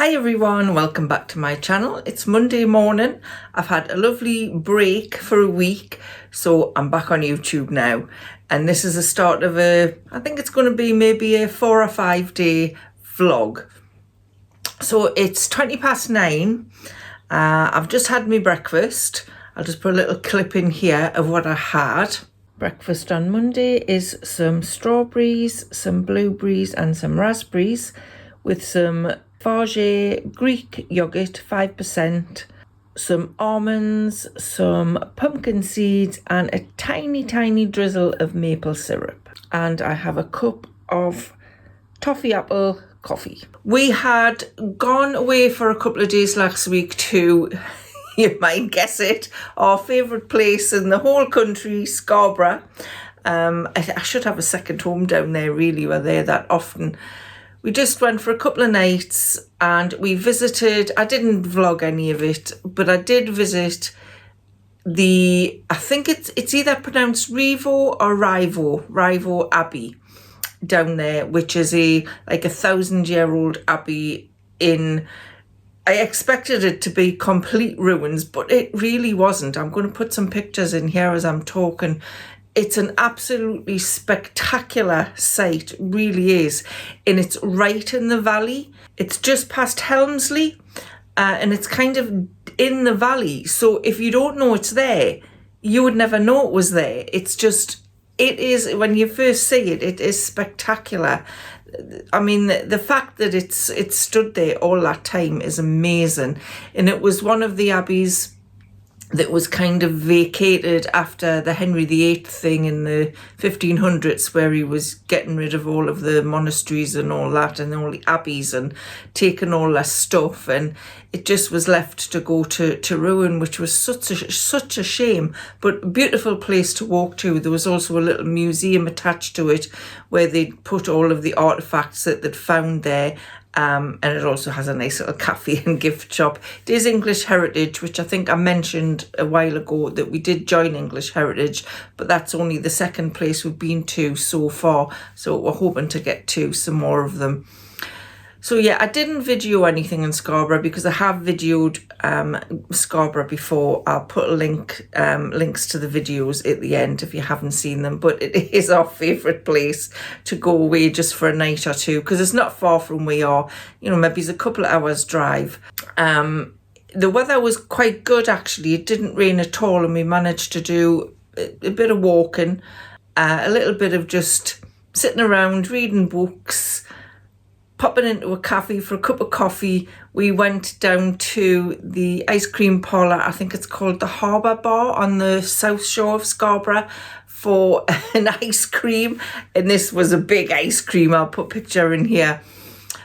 Hi everyone, welcome back to my channel. It's Monday morning. I've had a lovely break for a week, so I'm back on YouTube now. And this is the start of I think it's going to be maybe a 4 or 5 day vlog. So it's 9:20. I've just had my breakfast. I'll just put a little clip in here of what I had. Breakfast on Monday is some strawberries, some blueberries and some raspberries with some Farge Greek yogurt, 5%, some almonds, some pumpkin seeds and a tiny drizzle of maple syrup. And I have a cup of toffee apple coffee. We had gone away for a couple of days last week to, you might guess it, our favourite place in the whole country, Scarborough. I should have a second home down there, really. We're there that often. We just went for a couple of nights and we visited, I didn't vlog any of it, but I did visit I think it's either pronounced Rivo or Rivo Abbey down there, which is like 1,000-year-old abbey I expected it to be complete ruins, but it really wasn't. I'm going to put some pictures in here as I'm talking. It's an absolutely spectacular site, really is. And it's right in the valley. It's just past Helmsley and it's kind of in the valley. So if you don't know it's there, you would never know it was there. It is, when you first see it, it is spectacular. I mean, the fact that it's stood there all that time is amazing. And it was one of the abbeys that was kind of vacated after the Henry VIII thing in the 1500s, where he was getting rid of all of the monasteries and all that and all the abbeys and taking all that stuff, and it just was left to go to ruin, which was such a shame. But a beautiful place to walk to. There was also a little museum attached to it where they put all of the artifacts that they'd found there. And it also has a nice little cafe and gift shop. It is English Heritage, which I think I mentioned a while ago that we did join English Heritage, but that's only the second place we've been to so far. So we're hoping to get to some more of them. So yeah, I didn't video anything in Scarborough because I have videoed Scarborough before. I'll put links to the videos at the end if you haven't seen them. But it is our favourite place to go away just for a night or two, because it's not far from where we are. You know, maybe it's a couple of hours drive. The weather was quite good actually. It didn't rain at all, and we managed to do a bit of walking, a little bit of just sitting around reading books, popping into a cafe for a cup of coffee. We went down to the ice cream parlour, I think it's called the Harbour Bar on the south shore of Scarborough, for an ice cream. And this was a big ice cream. I'll put a picture in here.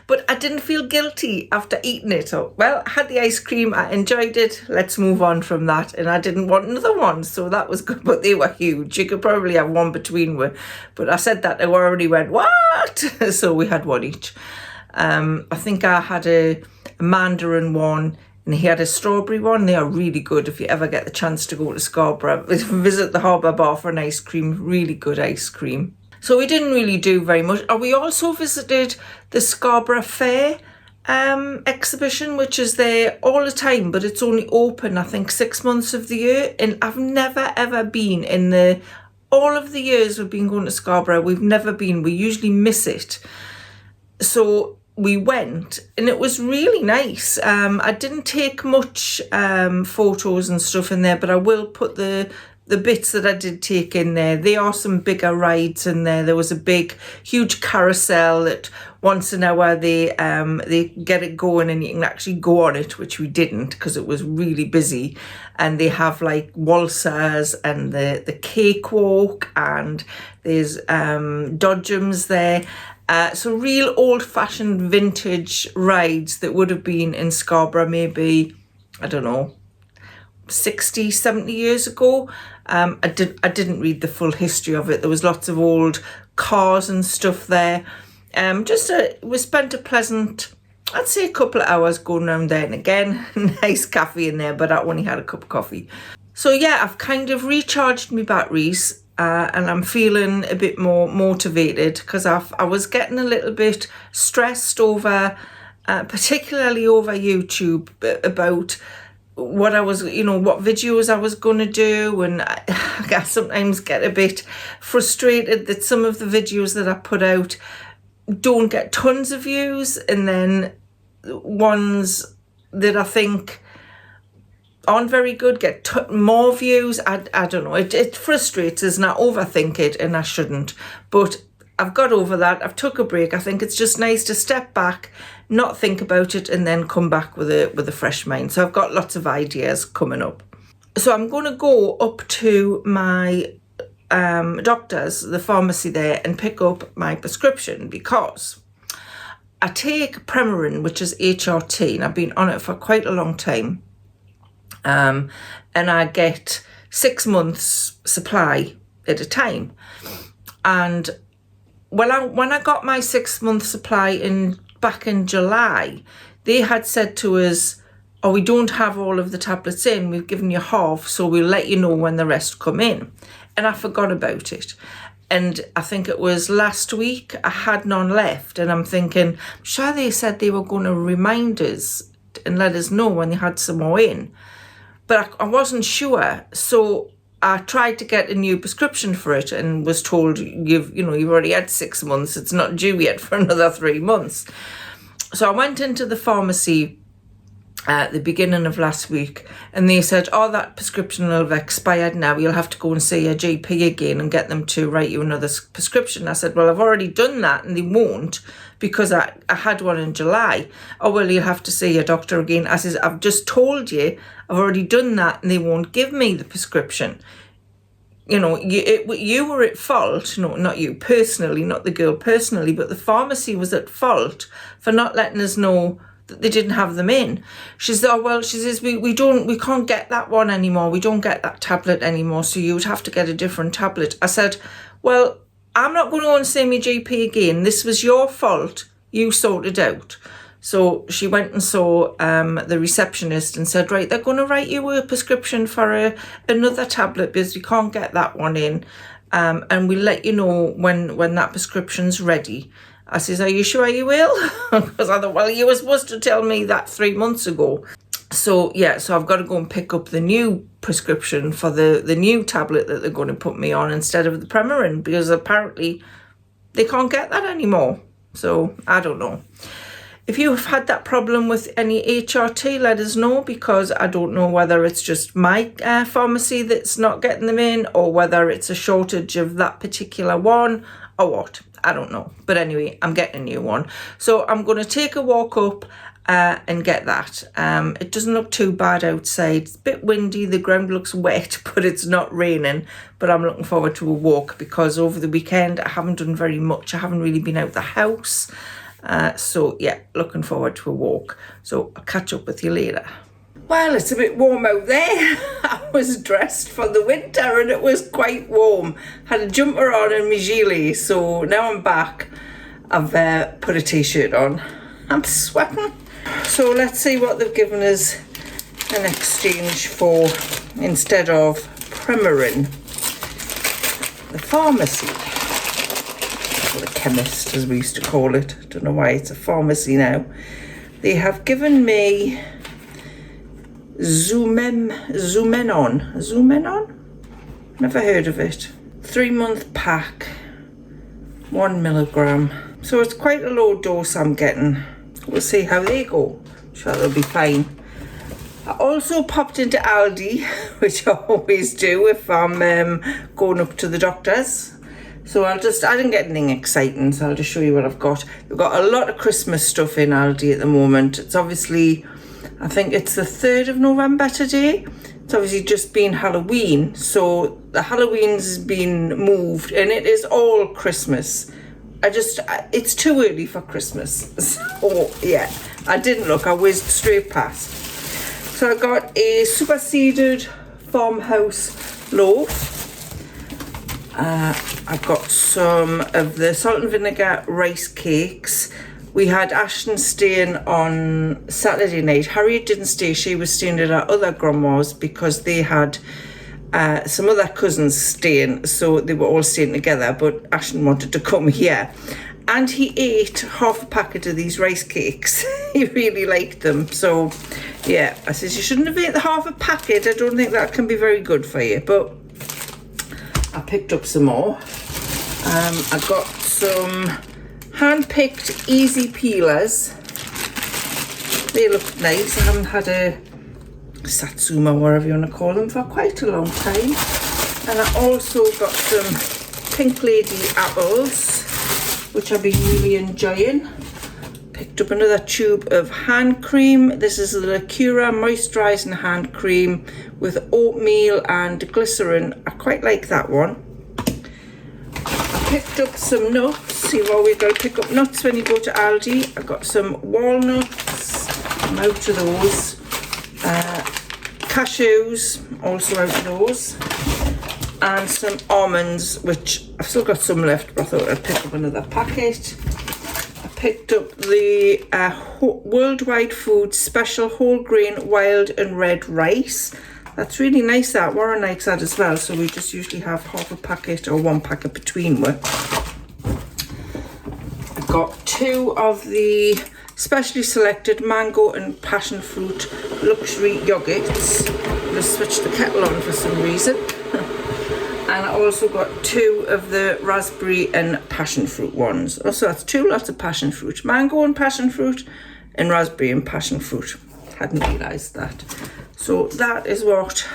But I didn't feel guilty after eating it. So, well, I had the ice cream, I enjoyed it, let's move on from that. And I didn't want another one, so that was good. But they were huge. You could probably have one between them. But I said that, they already went, what? So we had one each. I think I had a mandarin one and he had a strawberry one. They are really good if you ever get the chance to go to Scarborough. Visit the Harbour Bar for an ice cream. Really good ice cream. So we didn't really do very much. We also visited the Scarborough Fair exhibition, which is there all the time, but it's only open, I think, 6 months of the year. And I've never ever been in all of the years we've been going to Scarborough. We've never been. We usually miss it. So we went and it was really nice. I didn't take much photos and stuff in there, but I will put the bits that I did take in there. There are some bigger rides in there. There was a huge carousel that once an hour they get it going and you can actually go on it, which we didn't because it was really busy. And they have like waltzers and the cakewalk, and there's dodgems there. So real old-fashioned vintage rides that would have been in Scarborough maybe, I don't know, 60, 70 years ago. I didn't read the full history of it. There was lots of old cars and stuff there. We spent a pleasant, I'd say, a couple of hours going around there. And again, nice cafe in there, but I only had a cup of coffee. So yeah, I've kind of recharged my batteries. And I'm feeling a bit more motivated because I was getting a little bit stressed over particularly over YouTube, about what I was, what videos I was going to do. And I sometimes get a bit frustrated that some of the videos that I put out don't get tons of views, and then ones that I think aren't very good get more views. I don't know. It frustrates us, and I overthink it, and I shouldn't. But I've got over that. I've took a break. I think it's just nice to step back, not think about it, and then come back with a fresh mind. So I've got lots of ideas coming up. So I'm going to go up to my doctor's, the pharmacy there, and pick up my prescription, because I take Premarin, which is HRT, and I've been on it for quite a long time. And I get 6 months supply at a time. And when I got my 6 month supply back in July, they had said to us, "Oh, we don't have all of the tablets in. We've given you half, so we'll let you know when the rest come in." And I forgot about it. And I think it was last week I had none left, and I'm thinking, I'm sure they said they were going to remind us and let us know when they had some more in, but I wasn't sure. So I tried to get a new prescription for it and was told, you've already had 6 months. It's not due yet for another 3 months. So I went into the pharmacy at the beginning of last week, and they said, "Oh, that prescription will have expired now. You'll have to go and see your GP again and get them to write you another prescription." I said, "Well, I've already done that," and they won't, because I had one in July. "Oh, well, you'll have to see your doctor again." I said, "I've just told you I've already done that, and they won't give me the prescription. You were at fault." No, not you personally, not the girl personally, but the pharmacy was at fault for not letting us know that they didn't have them in. She said, "Oh, well," she says, we can't get that one anymore. We don't get that tablet anymore, so you would have to get a different tablet." I said, "Well, I'm not going to go and see my GP again. This was your fault. You sorted out." So she went and saw the receptionist and said, "Right, they're going to write you a prescription for another tablet, because we can't get that one in, and we'll let you know when that prescription's ready." I says, "Are you sure you will?" Because I thought, well, you were supposed to tell me that 3 months ago. So I've got to go and pick up the new prescription for the new tablet that they're going to put me on instead of the Premarin, because apparently they can't get that anymore. So I don't know. If you've had that problem with any HRT, let us know, because I don't know whether it's just my pharmacy that's not getting them in, or whether it's a shortage of that particular one, or what. I don't know. But anyway, I'm getting a new one. So I'm going to take a walk up and get that. It doesn't look too bad outside. It's a bit windy. The ground looks wet, but it's not raining. But I'm looking forward to a walk, because over the weekend I haven't done very much. I haven't really been out the house. Looking forward to a walk. So I'll catch up with you later. Well, it's a bit warm out there. I was dressed for the winter and it was quite warm. Had a jumper on and my gilet, so now I'm back. I've put a t-shirt on. I'm sweating. So let's see what they've given us in exchange for, instead of Premarin. The pharmacy, or the chemist as we used to call it. Don't know why it's a pharmacy now. They have given me Zumenon? Never heard of it. 3 month pack, 1 milligram. So it's quite a low dose I'm getting. We'll see how they go. I'm sure they'll be fine. I also popped into Aldi, which I always do if I'm going up to the doctor's. So I didn't get anything exciting, so I'll just show you what I've got. We've got a lot of Christmas stuff in Aldi at the moment. It's obviously, I think it's the 3rd of November today. It's obviously just been Halloween, so the Halloween's been moved and it is all Christmas. It's too early for Christmas. So yeah, I didn't look, I whizzed straight past. So I got a superseded farmhouse loaf. I've got some of the salt and vinegar rice cakes. We had Ashton staying on Saturday night. Harriet didn't stay, she was staying at our other grandma's because they had some other cousins staying, so they were all staying together, but Ashton wanted to come here. And he ate half a packet of these rice cakes. He really liked them. So, yeah, I says, you shouldn't have ate the half a packet. I don't think that can be very good for you. But I picked up some more. I got some hand-picked easy peelers. They look nice. I haven't had a satsuma, whatever you want to call them, for quite a long time. And I also got some Pink Lady apples, which I've been really enjoying. Picked up another tube of hand cream. This is the Lacura moisturising hand cream with oatmeal and glycerin. I quite like that one. I picked up some nuts. You've always got to pick up nuts when you go to Aldi. I got some walnuts. I'm out of those. Cashews, also out of those. And some almonds, which I've still got some left, but I thought I'd pick up another packet. I picked up the Worldwide Foods Special Whole Grain Wild and Red Rice. That's really nice, that. Warren likes that as well, so we just usually have half a packet or one packet between with. I got 2 of the specially selected mango and passion fruit luxury yogurts. Just switched the kettle on for some reason. And I also got 2 of the raspberry and passion fruit ones. Also, that's 2 lots of passion fruit. Mango and passion fruit and raspberry and passion fruit. Hadn't realised that. So that is what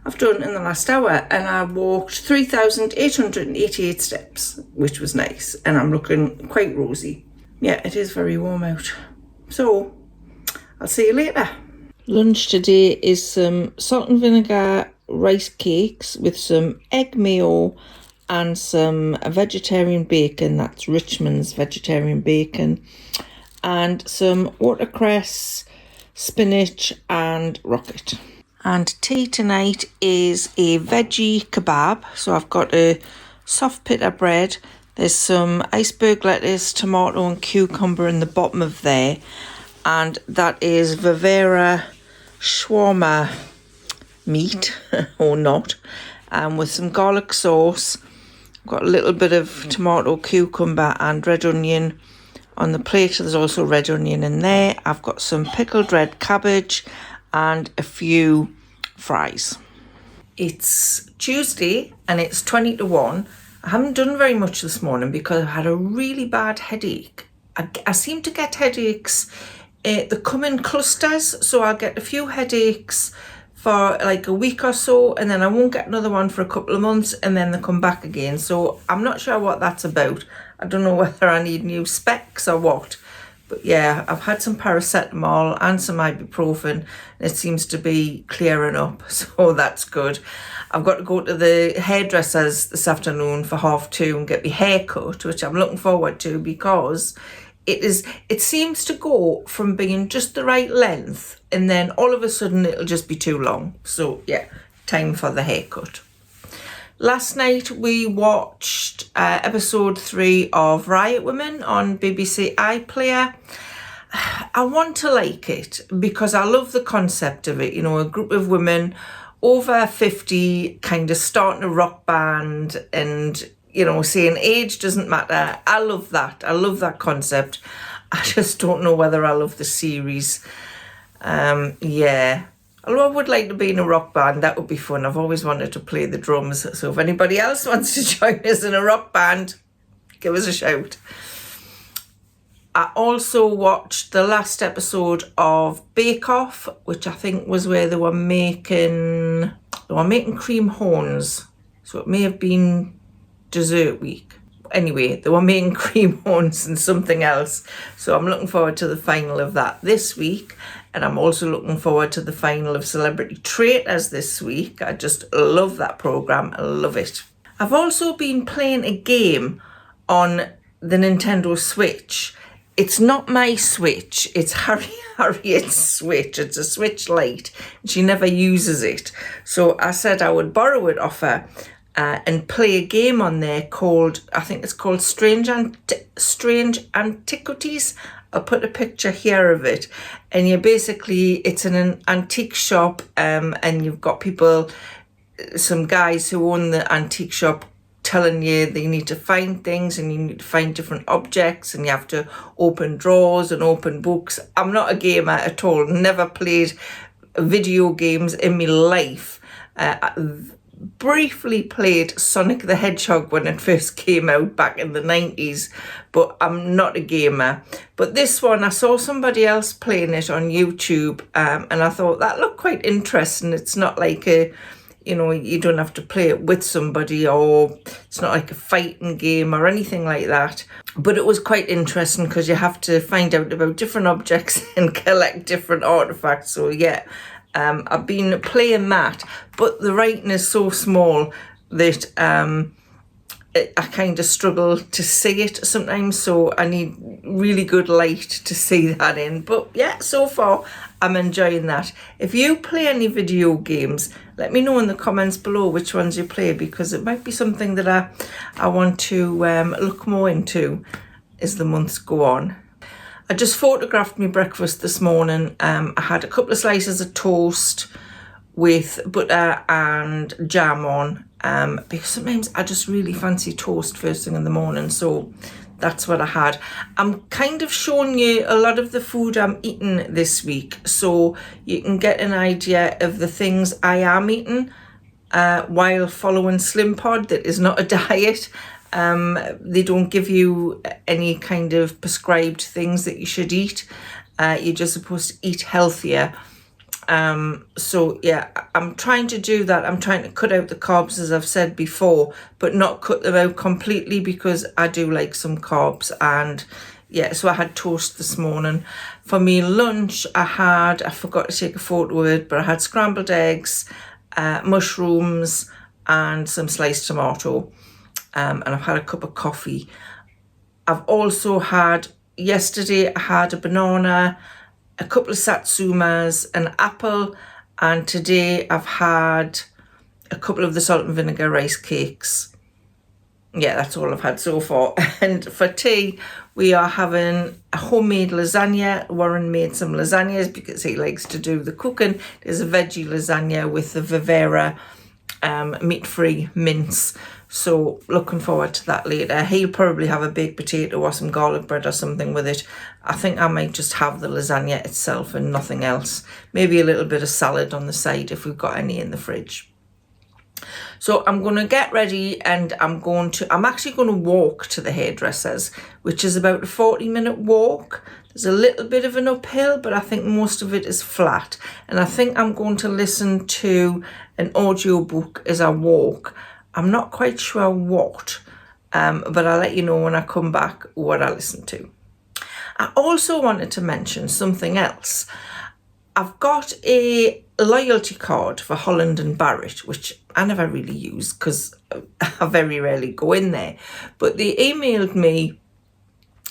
I've done in the last hour. And I walked 3,888 steps, which was nice. And I'm looking quite rosy. Yeah, it is very warm out. So, I'll see you later. Lunch today is some salt and vinegar rice cakes with some egg mayo and some vegetarian bacon. That's Richmond's vegetarian bacon. And some watercress, spinach and rocket. And tea tonight is a veggie kebab. So I've got a soft pita bread. There's some iceberg lettuce, tomato and cucumber in the bottom of there. And that is Vivera shawarma meat, or not. And with some garlic sauce. I've got a little bit of tomato, cucumber and red onion on the plate. There's also red onion in there. I've got some pickled red cabbage and a few fries. It's Tuesday and it's 20 to 1. I haven't done very much this morning because I had a really bad headache. I seem to get headaches, they come in clusters, so I'll get a few headaches for like a week or so, and then I won't get another one for a couple of months, and then they come back again. So I'm not sure what that's about. I don't know whether I need new specs or what. But yeah, I've had some paracetamol and some ibuprofen, and it seems to be clearing up, so that's good. I've got to go to the hairdressers this afternoon for 2:30 and get my hair cut, which I'm looking forward to because it seems to go from being just the right length and then all of a sudden it'll just be too long. So yeah, time for the haircut. Last night we watched episode 3 of Riot Women on BBC iPlayer. I want to like it because I love the concept of it. You know, a group of women over 50 kind of starting a rock band and, you know, saying age doesn't matter. I love that. I love that concept. I just don't know whether I love the series. Yeah. Although I would like to be in a rock band, that would be fun. I've always wanted to play the drums. So if anybody else wants to join us in a rock band, give us a shout. I also watched the last episode of Bake Off, which I think was where they were making cream horns. So it may have been dessert week. Anyway, they were making cream horns and something else. So I'm looking forward to the final of that this week. And I'm also looking forward to the final of Celebrity Traitors this week. I just love that programme. I love it. I've also been playing a game on the Nintendo Switch. It's not my Switch. It's Harriet's Switch. It's a Switch Lite. She never uses it. So I said I would borrow it off her and play a game on there called, I think it's called Strange Antiquities. I'll put a picture here of it, and it's in an antique shop, and you've got people, some guys who own the antique shop telling you that you need to find things and you need to find different objects and you have to open drawers and open books. I'm not a gamer at all, never played video games in my life. Briefly played Sonic the Hedgehog when it first came out back in the 90s, but I'm not a gamer. But this one, I saw somebody else playing it on YouTube, and I thought that looked quite interesting. It's not like a, you know, you don't have to play it with somebody, or it's not like a fighting game or anything like that. But it was quite interesting because you have to find out about different objects and collect different artifacts. So yeah, I've been playing that, but the writing is so small that I kind of struggle to see it sometimes, so I need really good light to see that in. But yeah, so far I'm enjoying that. If you play any video games, let me know in the comments below which ones you play, because it might be something that I want to look more into as the months go on. I just photographed my breakfast this morning. I had a couple of slices of toast with butter and jam on, because sometimes I just really fancy toast first thing in the morning, so that's what I had. I'm kind of showing you a lot of the food I'm eating this week, so you can get an idea of the things I am eating while following Slimpod. That is not a diet. They don't give you any kind of prescribed things that you should eat. You're just supposed to eat healthier. So yeah, I'm trying to do that. I'm trying to cut out the carbs, as I've said before, but not cut them out completely, because I do like some carbs. And yeah, so I had toast this morning. For me lunch, I forgot to take a photo of it, but I had scrambled eggs, mushrooms and some sliced tomato. And I've had a cup of coffee. I've also had, yesterday I had a banana, a couple of satsumas, an apple, and today I've had a couple of the salt and vinegar rice cakes. Yeah, that's all I've had so far. And for tea, we are having a homemade lasagna. Warren made some lasagnas because he likes to do the cooking. There's a veggie lasagna with the Vivera meat-free mince. So looking forward to that later. He'll probably have a baked potato or some garlic bread or something with it. I think I might just have the lasagna itself and nothing else. Maybe a little bit of salad on the side if we've got any in the fridge. So I'm going to get ready, and I'm actually going to walk to the hairdresser's, which is about a 40-minute walk. There's a little bit of an uphill, but I think most of it is flat. And I think I'm going to listen to an audiobook as I walk. I'm not quite sure what, but I'll let you know when I come back what I listen to. I also wanted to mention something else. I've got a loyalty card for Holland and Barrett, which I never really use because I very rarely go in there. But they emailed me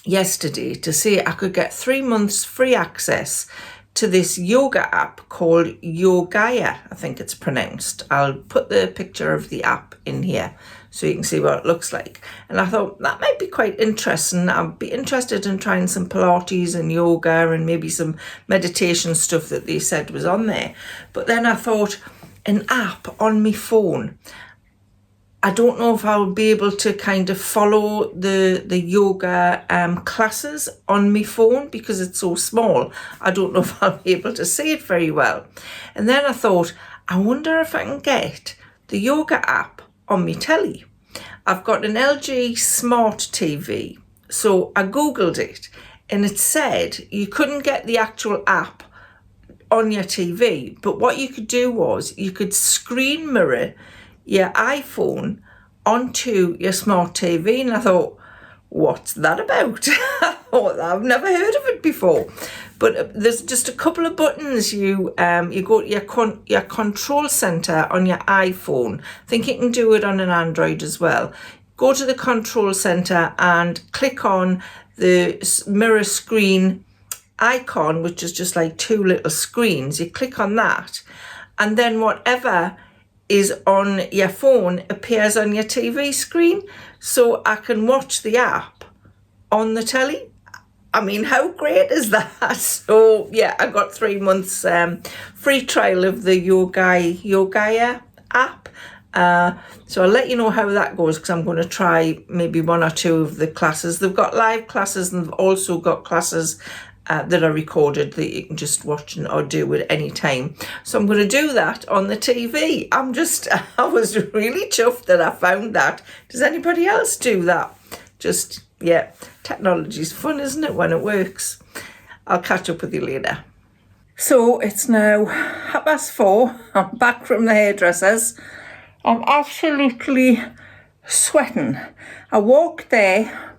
yesterday to say I could get 3 months free access to this yoga app called Yogaya, I think it's pronounced. I'll put the picture of the app in here so you can see what it looks like. And I thought that might be quite interesting. I'd be interested in trying some Pilates and yoga and maybe some meditation stuff that they said was on there. But then I thought, an app on my phone, I don't know if I'll be able to kind of follow the yoga classes on my phone because it's so small. I don't know if I'll be able to see it very well. And then I thought, I wonder if I can get the yoga app on my telly. I've got an LG Smart TV. So I Googled it and it said you couldn't get the actual app on your TV. But what you could do was you could screen mirror your iPhone onto your smart TV. And I thought, what's that about? I've never heard of it before. But there's just a couple of buttons. You go to your control center on your iPhone. I think you can do it on an Android as well. Go to the control center and click on the mirror screen icon, which is just like two little screens. You click on that, and then whatever is on your phone appears on your TV screen, so I can watch the app on the telly. I mean, how great is that? So yeah, I got 3 months free trial of the Yogaya app. So I'll let you know how that goes, because I'm going to try maybe 1 or 2 of the classes. They've got live classes, and they've also got classes that are recorded that you can just watch or do at any time. So I'm going to do that on the TV. I was really chuffed that I found that. Does anybody else do that? Just, yeah, technology's fun, isn't it, when it works? I'll catch up with you later. So it's now 4:30. I'm back from the hairdressers. I'm absolutely sweating. I walked there.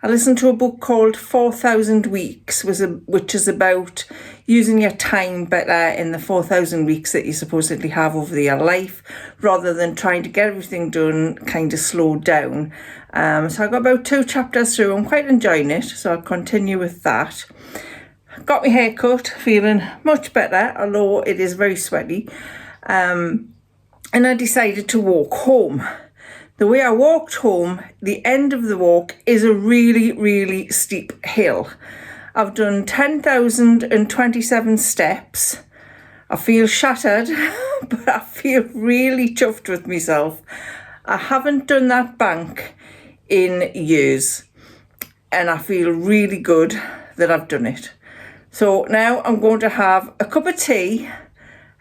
I listened to a book called 4,000 Weeks, which is about using your time better in the 4,000 weeks that you supposedly have over your life, rather than trying to get everything done kind of slowed down. So I got about 2 chapters through. I'm quite enjoying it, so I'll continue with that. Got my hair cut, feeling much better, although it is very sweaty. And I decided to walk home. The way I walked home, the end of the walk is a really, really steep hill. I've done 10,027 steps. I feel shattered, but I feel really chuffed with myself. I haven't done that bank in years, and I feel really good that I've done it. So now I'm going to have a cup of tea.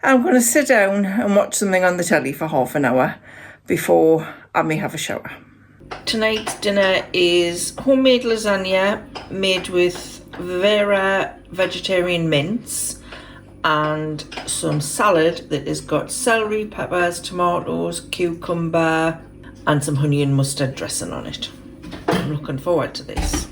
I'm going to sit down and watch something on the telly for half an hour before I may have a shower. Tonight's dinner is homemade lasagna made with Vera vegetarian mince and some salad that has got celery, peppers, tomatoes, cucumber and some honey and mustard dressing on it. I'm looking forward to this.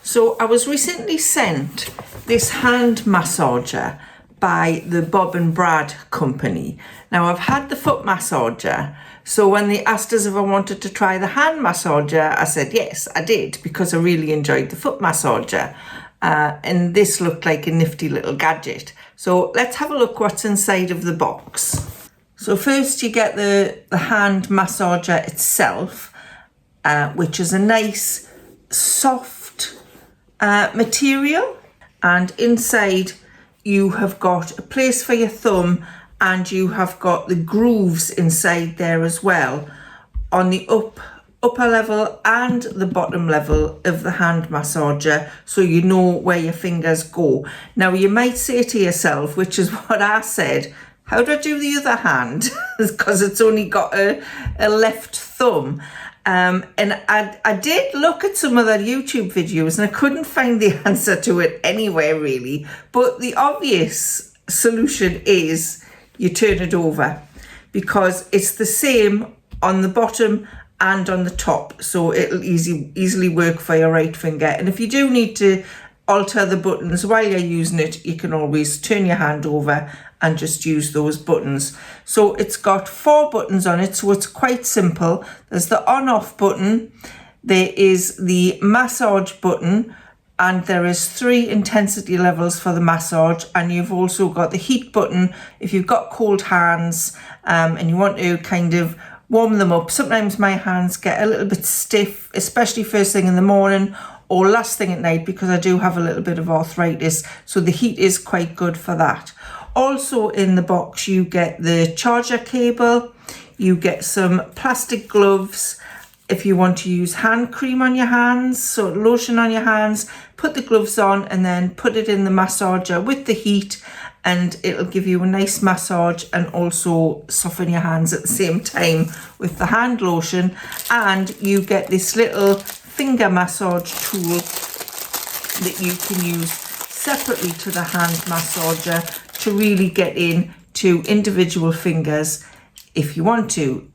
So I was recently sent this hand massager by the Bob and Brad company. Now I've had the foot massager, so when they asked us if I wanted to try the hand massager, I said yes, I did, because I really enjoyed the foot massager. And this looked like a nifty little gadget. So let's have a look what's inside of the box. So first you get the hand massager itself, which is a nice soft material, and inside you have got a place for your thumb, and you have got the grooves inside there as well on the upper level and the bottom level of the hand massager, so you know where your fingers go. Now you might say to yourself, which is what I said, how do I do the other hand? Because it's only got a left thumb. And I did look at some other YouTube videos and I couldn't find the answer to it anywhere really. But the obvious solution is you turn it over, because it's the same on the bottom and on the top. So it'll easily work for your right finger. And if you do need to alter the buttons while you're using it, you can always turn your hand over and just use those buttons. So it's got 4 buttons on it, so it's quite simple. There's the on-off button, there is the massage button, and there is 3 intensity levels for the massage, and you've also got the heat button if you've got cold hands and you want to kind of warm them up. Sometimes my hands get a little bit stiff, especially first thing in the morning or last thing at night, because I do have a little bit of arthritis, so the heat is quite good for that. Also in the box you get the charger cable, you get some plastic gloves if you want to use hand cream on your hands, so lotion on your hands, put the gloves on and then put it in the massager with the heat, and it'll give you a nice massage and also soften your hands at the same time with the hand lotion. And you get this little finger massage tool that you can use separately to the hand massager to really get in to individual fingers if you want to,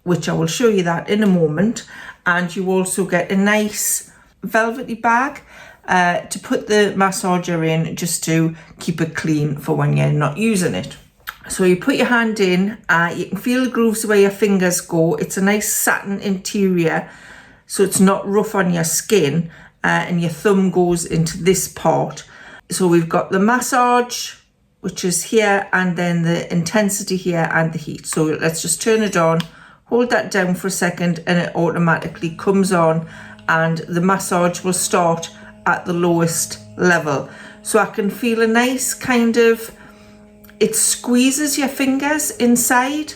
which I will show you that in a moment. And you also get a nice velvety bag to put the massager in, just to keep it clean for when you're not using it. So you put your hand in, you can feel the grooves where your fingers go. It's a nice satin interior, so it's not rough on your skin, and your thumb goes into this part. So we've got the massage, which is here, and then the intensity here and the heat. So let's just turn it on, hold that down for a second, and it automatically comes on, and the massage will start at the lowest level. So I can feel a nice kind of, it squeezes your fingers inside,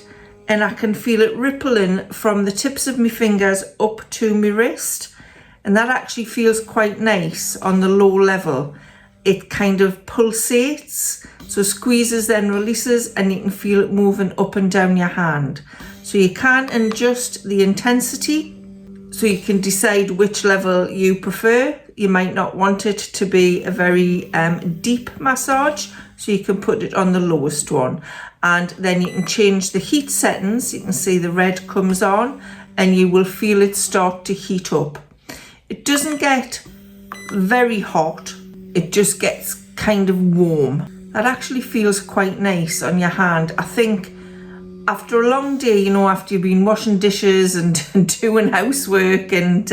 and I can feel it rippling from the tips of my fingers up to my wrist, and that actually feels quite nice on the low level. It kind of pulsates, so squeezes then releases, and you can feel it moving up and down your hand. So you can adjust the intensity, so you can decide which level you prefer. You might not want it to be a very deep massage, so you can put it on the lowest one. And then you can change the heat settings. You can see the red comes on and you will feel it start to heat up. It doesn't get very hot, it just gets kind of warm. That actually feels quite nice on your hand. I think after a long day, you know, after you've been washing dishes and doing housework, and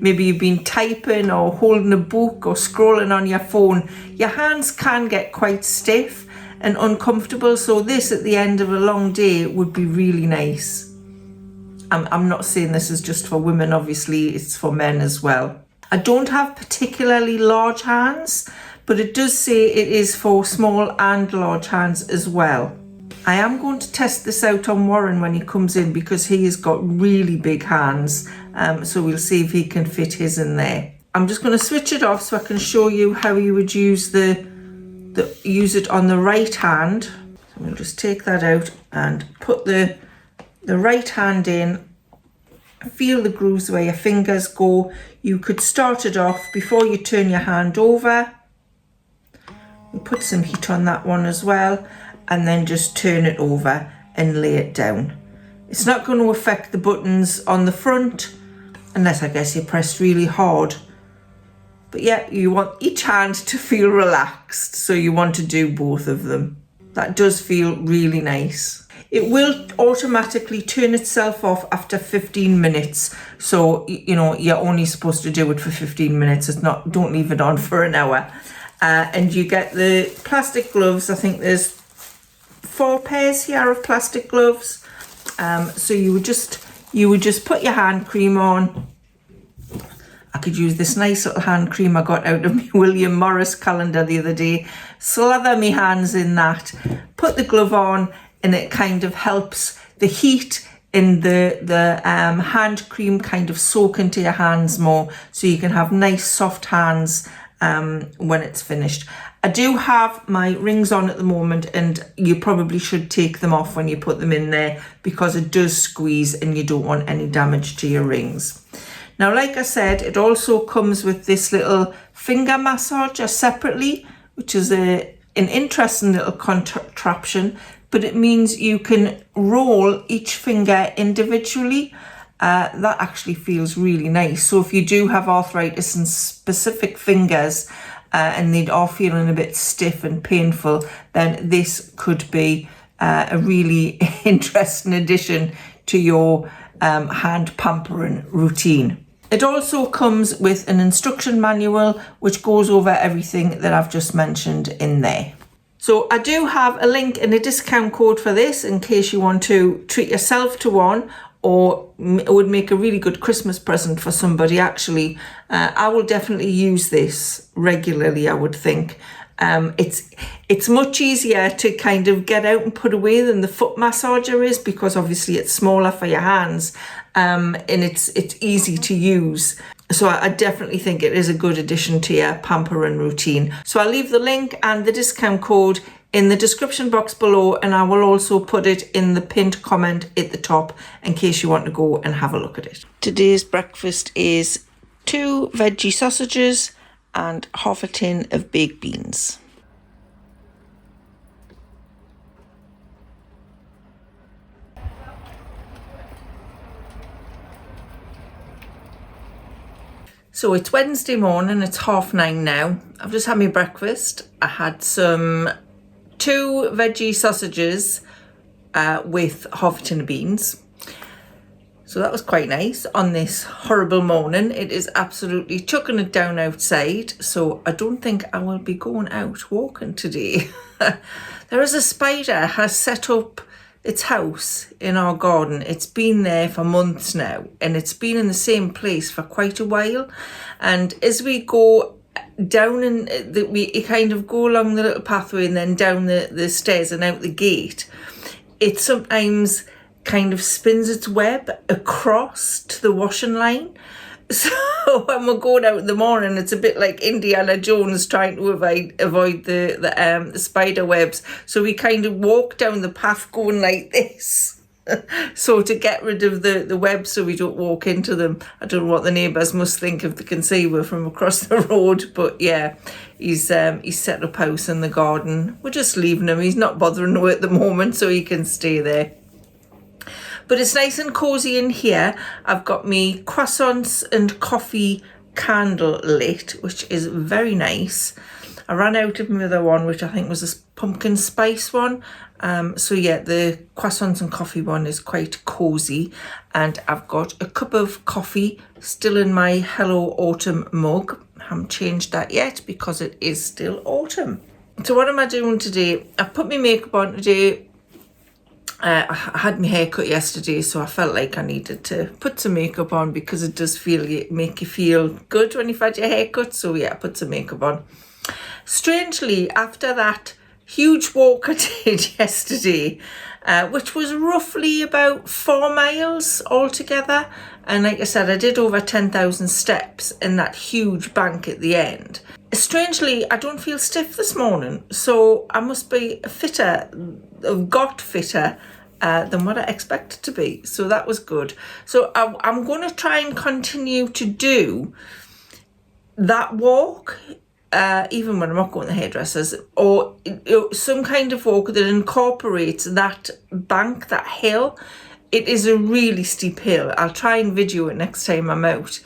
maybe you've been typing or holding a book or scrolling on your phone, your hands can get quite stiff and uncomfortable. So this at the end of a long day would be really nice. I'm not saying this is just for women, obviously it's for men as well. I don't have particularly large hands, but it does say it is for small and large hands as well. I am going to test this out on Warren when he comes in, because he has got really big hands, so we'll see if he can fit his in there. I'm just going to switch it off so I can show you how you would use use it on the right hand. So we'll just take that out and put the right hand in. Feel the grooves where your fingers go. You could start it off before you turn your hand over. We'll put some heat on that one as well, and then just turn it over and lay it down. It's not going to affect the buttons on the front, unless I guess you press really hard. But yeah, you want each hand to feel relaxed, so you want to do both of them. That does feel really nice. It will automatically turn itself off after 15 minutes. So, you know, you're only supposed to do it for 15 minutes. It's not, don't leave it on for an hour. And you get the plastic gloves. I think there's 4 pairs here of plastic gloves. So you would just put your hand cream on. I could use this nice little hand cream I got out of my William Morris calendar the other day. Slather my hands in that, put the glove on, and it kind of helps the heat in the hand cream kind of soak into your hands more, so you can have nice soft hands when it's finished. I do have my rings on at the moment, and you probably should take them off when you put them in there, because it does squeeze and you don't want any damage to your rings. Now, like I said, it also comes with this little finger massager separately, which is an interesting little contraption, but it means you can roll each finger individually. That actually feels really nice. So if you do have arthritis in specific fingers and they are feeling a bit stiff and painful, then this could be a really interesting addition to your hand pampering routine. It also comes with an instruction manual which goes over everything that I've just mentioned in there. So I do have a link and a discount code for this in case you want to treat yourself to one, or it would make a really good Christmas present for somebody actually. I will definitely use this regularly, I would think. It's much easier to kind of get out and put away than the foot massager is, because obviously it's smaller for your hands, and it's easy to use. So I definitely think it is a good addition to your pampering routine. So I'll leave the link and the discount code in the description box below, and I will also put it in the pinned comment at the top in case you want to go and have a look at it. Today's breakfast is 2 veggie sausages and half a tin of baked beans. So it's Wednesday morning, it's 9:30 now. I've just had my breakfast. I had some 2 veggie sausages with half a tin of beans. So that was quite nice on this horrible morning. It is absolutely chucking it down outside, so I don't think I will be going out walking today. There is a spider has set up its house in our garden. It's been there for months now, and it's been in the same place for quite a while. And as we go down, we kind of go along the little pathway and then down the stairs and out the gate, it sometimes kind of spins its web across to the washing line. So when we're going out in the morning, it's a bit like Indiana Jones trying to avoid the spider webs. So we kind of walk down the path going like this. So to get rid of the webs so we don't walk into them. I don't know what the neighbours must think if they can see we're from across the road. But yeah, he's set up house in the garden. We're just leaving him. He's not bothering her at the moment, so he can stay there. But it's nice and cosy in here. I've got me croissants and coffee candle lit, which is very nice. I ran out of my other one, which I think was a pumpkin spice one. So yeah, the croissants and coffee one is quite cosy. And I've got a cup of coffee still in my Hello Autumn mug. I haven't changed that yet because it is still autumn. So what am I doing today? I put my makeup on today. I had my hair cut yesterday, so I felt like I needed to put some makeup on because it does make you feel good when you've had your hair cut. So yeah, I put some makeup on. Strangely, after that huge walk I did yesterday, which was roughly about 4 miles altogether, and like I said, I did over 10,000 steps in that huge bank at the end. Strangely, I don't feel stiff this morning, so I must be fitter, got fitter than what I expected to be. So that was good. So I'm going to try and continue to do that walk, even when I'm not going to the hairdressers, or some kind of walk that incorporates that bank, that hill. It is a really steep hill. I'll try and video it next time I'm out.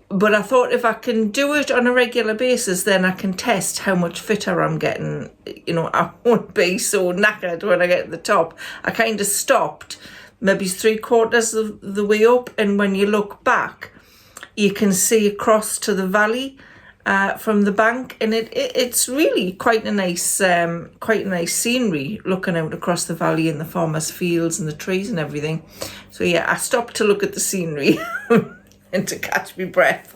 But I thought if I can do it on a regular basis, then I can test how much fitter I'm getting. You know, I won't be so knackered when I get to the top. I kind of stopped maybe 3/4 of the way up, and when you look back, you can see across to the valley from the bank, and it's really quite a nice scenery looking out across the valley and the farmers' fields and the trees and everything. So yeah, I stopped to look at the scenery and to catch my breath.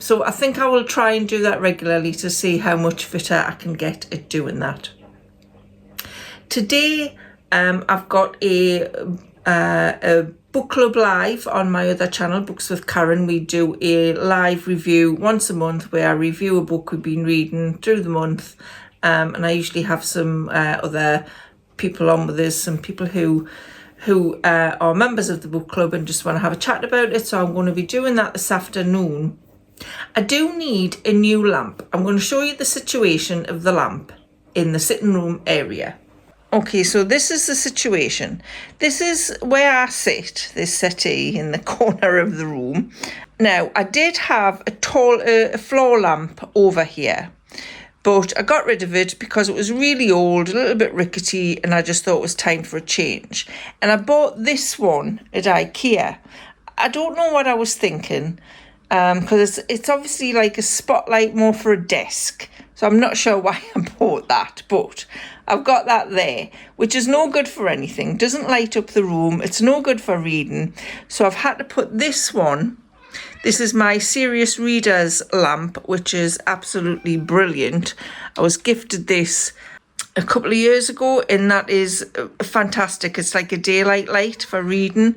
So I think I will try and do that regularly to see how much fitter I can get at doing that. Today I've got a book club live on my other channel, Books with Karen. We do a live review once a month where I review a book we've been reading through the month, and I usually have some other people on with us, some people who are members of the book club and just want to have a chat about it. So I'm going to be doing that this afternoon. I do need a new lamp. I'm going to show you the situation of the lamp in the sitting room area. Okay, so this is the situation. This is where I sit, this settee in the corner of the room. Now, I did have a floor lamp over here, but I got rid of it because it was really old, a little bit rickety, and I just thought it was time for a change. And I bought this one at IKEA. I don't know what I was thinking, because it's obviously like a spotlight more for a desk. So I'm not sure why I bought that, but I've got that there, which is no good for anything, doesn't light up the room, it's no good for reading. So I've had to put this one. This is my Serious Readers lamp, which is absolutely brilliant. I was gifted this a couple of years ago, and that is fantastic. It's like a daylight light for reading.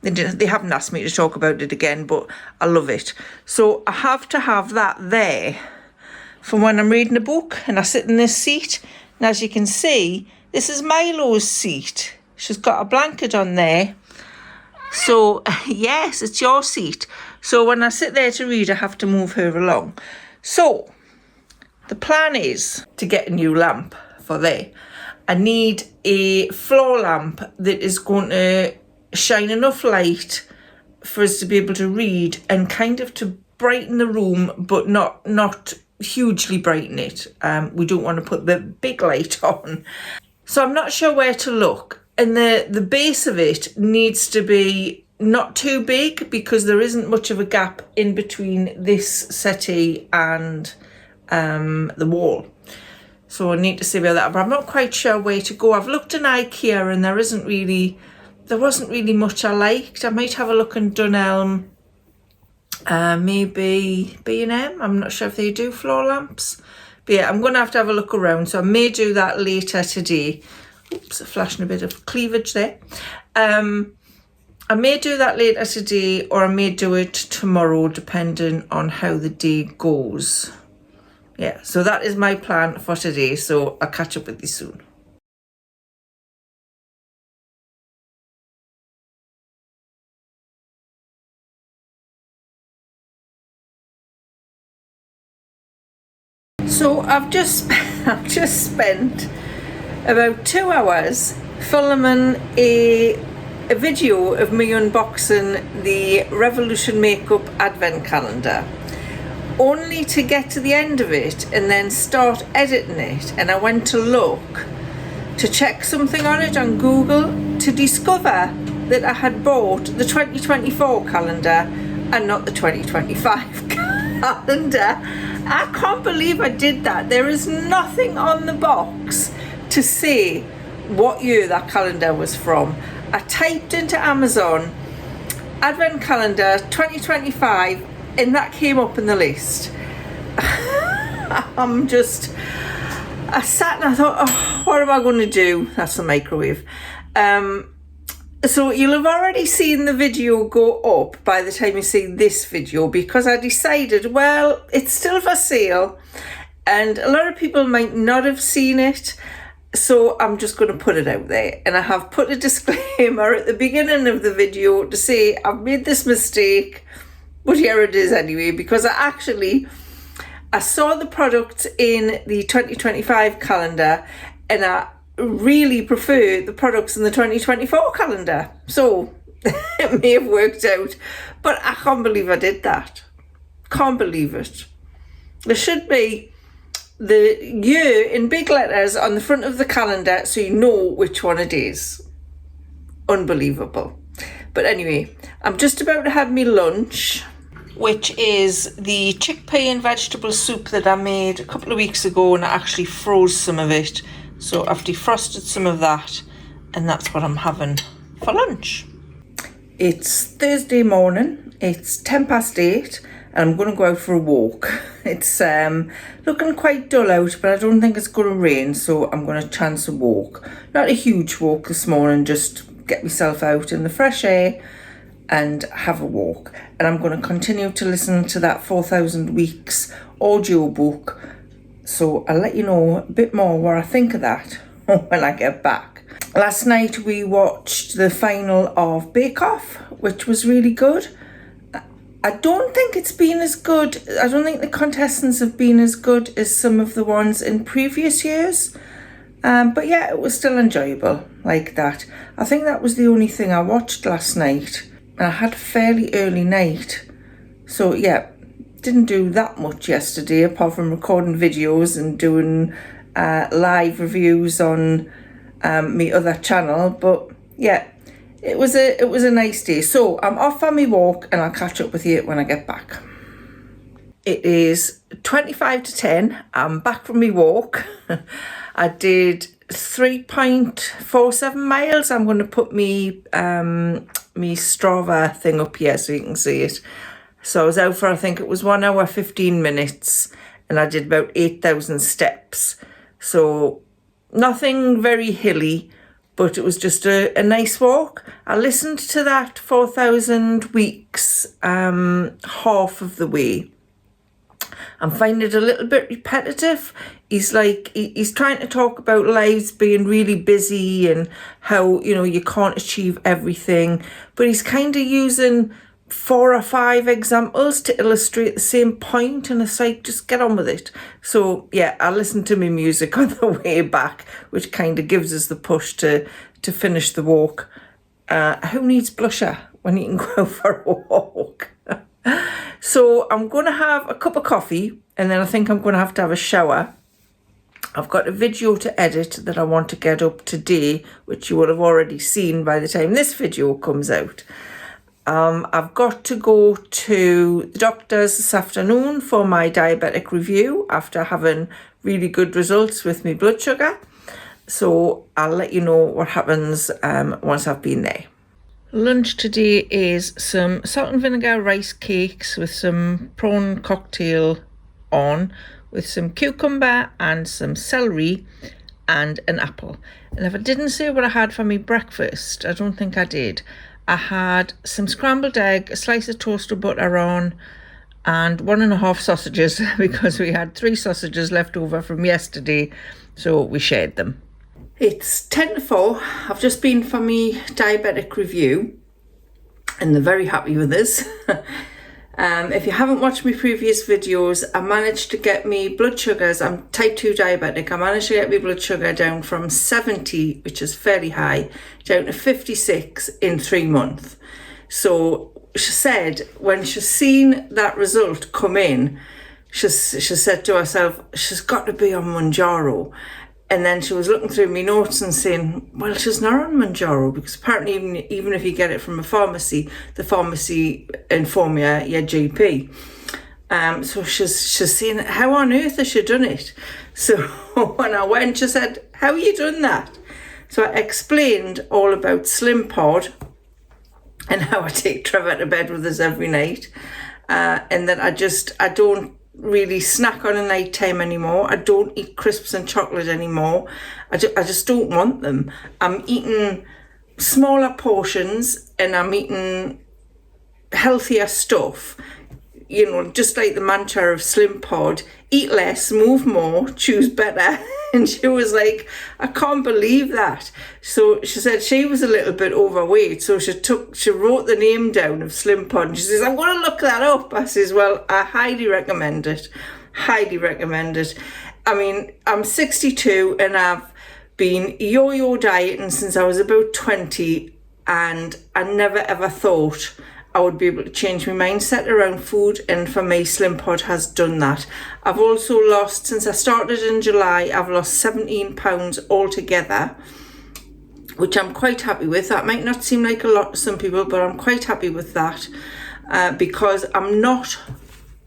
They haven't asked me to talk about it again, but I love it. So I have to have that there for when I'm reading a book and I sit in this seat. And as you can see, this is Milo's seat. She's got a blanket on there. So yes, it's your seat. So when I sit there to read, I have to move her along. So the plan is to get a new lamp for there. I need a floor lamp that is going to shine enough light for us to be able to read and kind of to brighten the room, but not hugely brighten it. We don't want to put the big light on. So I'm not sure where to look. And the base of it needs to be not too big because there isn't much of a gap in between this settee and the wall. So I need to see about that, but I'm not quite sure where to go. I've looked in IKEA and there wasn't really much I liked. I might have a look in Dunelm, maybe B&M. I'm not sure if they do floor lamps. But yeah, I'm going to have a look around. So I may do that later today. Oops, flashing a bit of cleavage there. I may do that later today, or I may do it tomorrow, depending on how the day goes. Yeah, so that is my plan for today, so I'll catch up with you soon. So I've just spent about 2 hours filming a video of me unboxing the Revolution Makeup Advent Calendar, only to get to the end of it and then start editing it. And I went to look to check something on it on Google to discover that I had bought the 2024 calendar and not the 2025 calendar. I can't believe I did that. There is nothing on the box to say what year that calendar was from. I typed into Amazon Advent Calendar 2025 and that came up in the list. I sat and I thought, oh, what am I going to do? That's the microwave. So you'll have already seen the video go up by the time you see this video, because I decided, well, it's still for sale and a lot of people might not have seen it. So I'm just going to put it out there, and I have put a disclaimer at the beginning of the video to say I've made this mistake, but here it is anyway, because I saw the products in the 2025 calendar and I really prefer the products in the 2024 calendar. So it may have worked out, but I can't believe I did that. Can't believe it. There should be the year in big letters on the front of the calendar so you know which one it is. Unbelievable. But anyway, I'm just about to have me lunch, which is the chickpea and vegetable soup that I made a couple of weeks ago, and I actually froze some of it. So I've defrosted some of that, and that's what I'm having for lunch. It's Thursday morning, it's 8:10, and I'm going to go out for a walk. It's looking quite dull out, but I don't think it's going to rain, so I'm going to chance a walk. Not a huge walk this morning, just get myself out in the fresh air and have a walk. And I'm going to continue to listen to that 4,000 Weeks audio book, so I'll let you know a bit more what I think of that when I get back. Last night we watched the final of Bake Off, which was really good. I don't think it's been as good. I don't think the contestants have been as good as some of the ones in previous years. But yeah, it was still enjoyable like that. I think that was the only thing I watched last night. And I had a fairly early night. So yeah, didn't do that much yesterday apart from recording videos and doing live reviews on my other channel. But yeah, it was a nice day. So I'm off on my walk and I'll catch up with you when I get back. It is 25 to 10. I'm back from my walk. I did 3.47 miles. I'm going to put me Strava thing up here so you can see it. So I was out for, I think it was 1 hour 15 minutes, and I did about 8,000 steps. So nothing very hilly, but it was just a nice walk. I listened to that 4,000 Weeks half of the way. I'm finding it a little bit repetitive. He's trying to talk about lives being really busy and how, you can't achieve everything. But he's kind of using 4 or 5 examples to illustrate the same point, and it's like, just get on with it. So yeah, I listened to my music on the way back, which kind of gives us the push to finish the walk. Who needs blusher when you can go for a walk? So I'm going to have a cup of coffee, and then I think I'm going to have a shower. I've got a video to edit that I want to get up today, which you will have already seen by the time this video comes out. I've got to go to the doctor's this afternoon for my diabetic review after having really good results with my blood sugar. So I'll let you know what happens once I've been there. Lunch today is some salt and vinegar rice cakes with some prawn cocktail on, with some cucumber and some celery and an apple. And if I didn't say what I had for my breakfast, I don't think I did. I had some scrambled egg, a slice of toasted butter on, and 1.5 sausages because we had 3 sausages left over from yesterday, so we shared them. It's 10 to 4. I've just been for my diabetic review and they're very happy with this. If you haven't watched my previous videos, I managed to get me blood sugars. I'm type 2 diabetic. I managed to get my blood sugar down from 70, which is fairly high, down to 56 in 3 months. So she said when she's seen that result come in, she said to herself, she's got to be on Mounjaro. And then she was looking through my notes and saying, well, she's not on Mounjaro, because apparently even if you get it from a pharmacy, the pharmacy inform you, your GP. So she's saying, how on earth has she done it? So when I went, she said, how have you done that? So I explained all about Slimpod and how I take Trevor to bed with us every night. And that I don't really snack on a night time anymore. I don't eat crisps and chocolate anymore. I just don't want them. I'm eating smaller portions and I'm eating healthier stuff. You know, just like the mantra of Slimpod, eat less, move more, choose better. And she was like, I can't believe that. So she said she was a little bit overweight. So she wrote the name down of Slimpod. And she says, I'm going to look that up. I says, well, I highly recommend it. Highly recommend it. I mean, I'm 62 and I've been yo-yo dieting since I was about 20. And I never ever thought I would be able to change my mindset around food, and for me Slimpod has done that. I've also lost, since I started in July, I've lost 17 pounds altogether, which I'm quite happy with. That might not seem like a lot to some people, but I'm quite happy with that because I'm not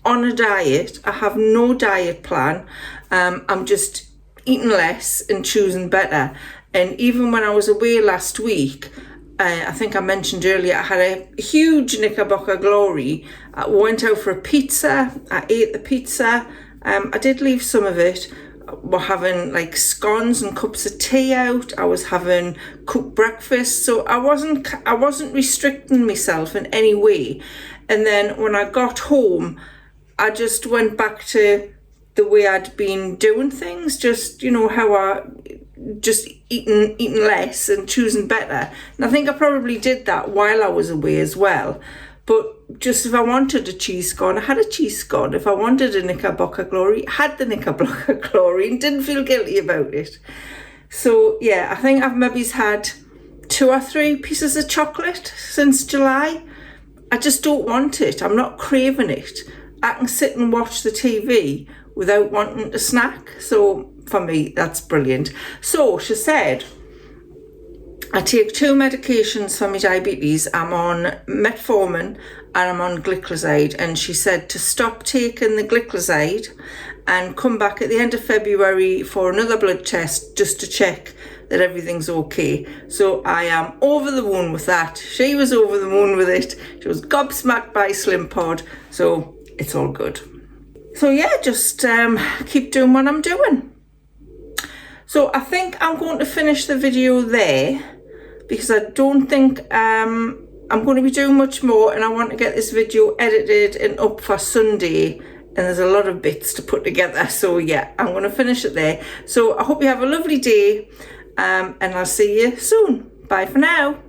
on a diet. I have no diet plan. I'm just eating less and choosing better. And even when I was away last week, I think I mentioned earlier, I had a huge Knickerbocker glory. I went out for a pizza. I ate the pizza. I did leave some of it. We're having like scones and cups of tea out. I was having cooked breakfast. So I wasn't restricting myself in any way. And then when I got home, I just went back to the way I'd been doing things. Just, you know, how I just eating less and choosing better. And I think I probably did that while I was away as well. But just if I wanted a cheese scone, I had a cheese scone. If I wanted a Knickerbocker glory, I had the Knickerbocker glory and didn't feel guilty about it. So yeah, I think I've maybe had 2 or 3 pieces of chocolate since July. I just don't want it. I'm not craving it. I can sit and watch the TV without wanting to snack. So for me, that's brilliant. So she said, I take 2 medications for my diabetes. I'm on metformin and I'm on glycoside. And she said to stop taking the glycoside and come back at the end of February for another blood test just to check that everything's okay. So I am over the moon with that. She was over the moon with it. She was gobsmacked by Slimpod. So it's all good. So yeah, just keep doing what I'm doing. So I think I'm going to finish the video there because I don't think I'm going to be doing much more, and I want to get this video edited and up for Sunday, and there's a lot of bits to put together. So yeah, I'm going to finish it there. So I hope you have a lovely day and I'll see you soon. Bye for now.